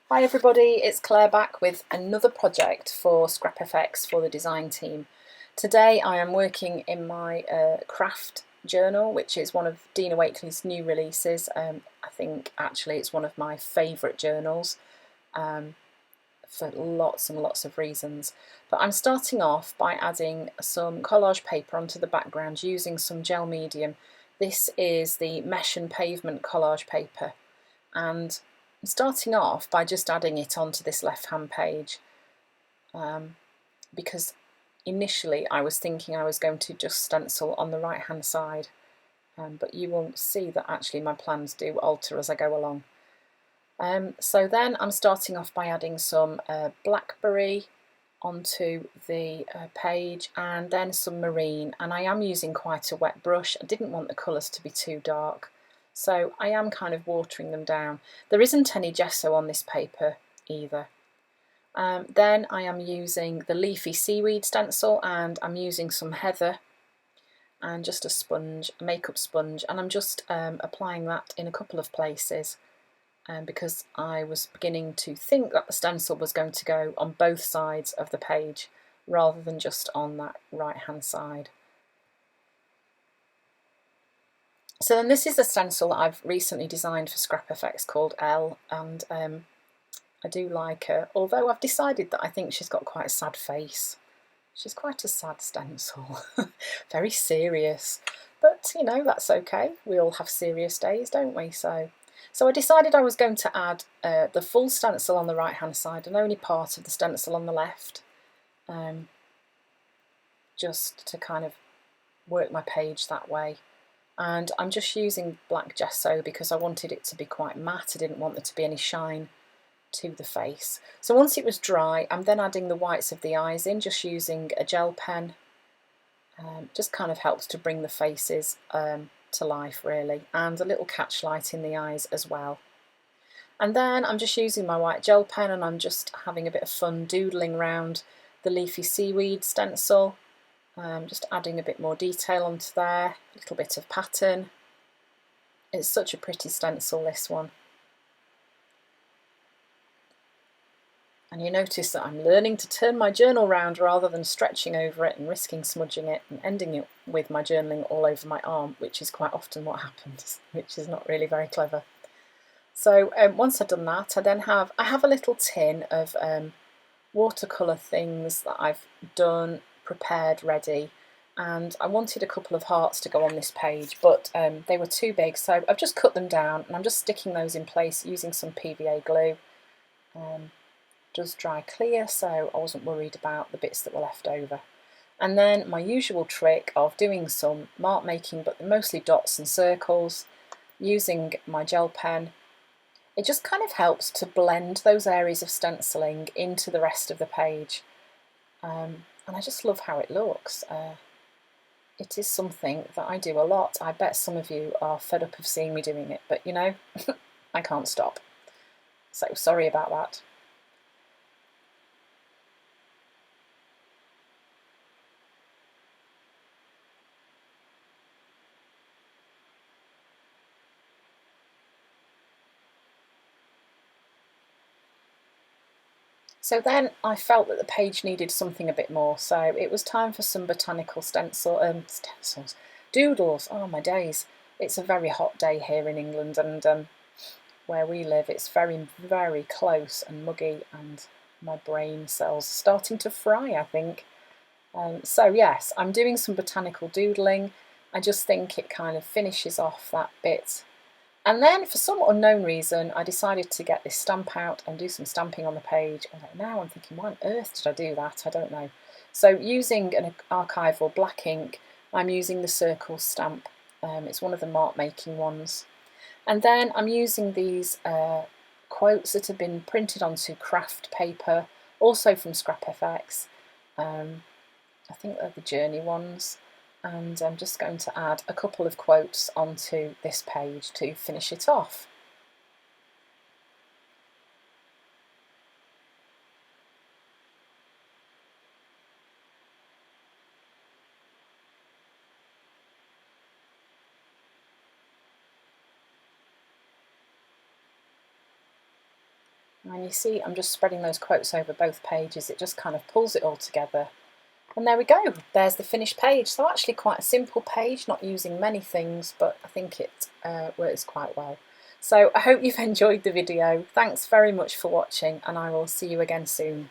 Hi everybody, it's Claire back with another project for Scrap FX for the design team. Today I am working in my craft journal, which is one of Dina Wakeley's new releases. I think actually it's one of my favourite journals for lots and lots of reasons. But I'm starting off by adding some collage paper onto the background using some gel medium. This is the Mesh and Pavement collage paper, and I'm starting off by just adding it onto this left hand page because initially I was thinking I was going to just stencil on the right hand side, but you will see that actually my plans do alter as I go along. So then I'm starting off by adding some blackberry onto the page, and then some marine, and I am using quite a wet brush. I didn't want the colours to be too dark, so I am kind of watering them down. There isn't any gesso on this paper either. Then I am using the leafy seaweed stencil, and I'm using some heather and just a sponge, a makeup sponge, and I'm just applying that in a couple of places because I was beginning to think that the stencil was going to go on both sides of the page rather than just on that right hand side. So then this is a stencil that I've recently designed for Scrap FX called Elle, and I do like her, although I've decided that I think she's got quite a sad face. She's quite a sad stencil, very serious, but you know, that's okay. We all have serious days, don't we? So I decided I was going to add the full stencil on the right hand side and only part of the stencil on the left, just to kind of work my page that way. And I'm just using black gesso because I wanted it to be quite matte. I didn't want there to be any shine to the face. So once it was dry, I'm then adding the whites of the eyes in, just using a gel pen. Just kind of helps to bring the faces to life really, and a little catch light in the eyes as well. And then I'm just using my white gel pen and I'm just having a bit of fun doodling around the leafy seaweed stencil, just adding a bit more detail onto there, a little bit of pattern. It's such a pretty stencil, this one. And you notice that I'm learning to turn my journal round rather than stretching over it and risking smudging it and ending it with my journaling all over my arm, which is quite often what happens, which is not really very clever. So once I've done that, I have a little tin of watercolour things that I've done, prepared, ready, and I wanted a couple of hearts to go on this page, but they were too big, so I've just cut them down and I'm just sticking those in place using some PVA glue. Does dry clear, so I wasn't worried about the bits that were left over. And then my usual trick of doing some mark making, but mostly dots and circles, using my gel pen. It just kind of helps to blend those areas of stenciling into the rest of the page, and I just love how it looks. It is something that I do a lot. I bet some of you are fed up of seeing me doing it, but you know, I can't stop. So sorry about that. So then I felt that the page needed something a bit more, so it was time for some botanical stencils, doodles. Oh my days! It's a very hot day here in England, and where we live, it's very, very close and muggy, and my brain cells are starting to fry, I think. So yes, I'm doing some botanical doodling. I just think it kind of finishes off that bit. And then, for some unknown reason, I decided to get this stamp out and do some stamping on the page. And now I'm thinking, why on earth did I do that? I don't know. So using an archival black ink, I'm using the circle stamp. It's one of the mark making ones. And then I'm using these quotes that have been printed onto craft paper, also from Scrap FX. I think they're the Journey ones. And I'm just going to add a couple of quotes onto this page to finish it off. And you see I'm just spreading those quotes over both pages. It just kind of pulls it all together. And there we go, there's the finished page. So actually quite a simple page, not using many things, but I think it works quite well. So I hope you've enjoyed the video. Thanks very much for watching, and I will see you again soon.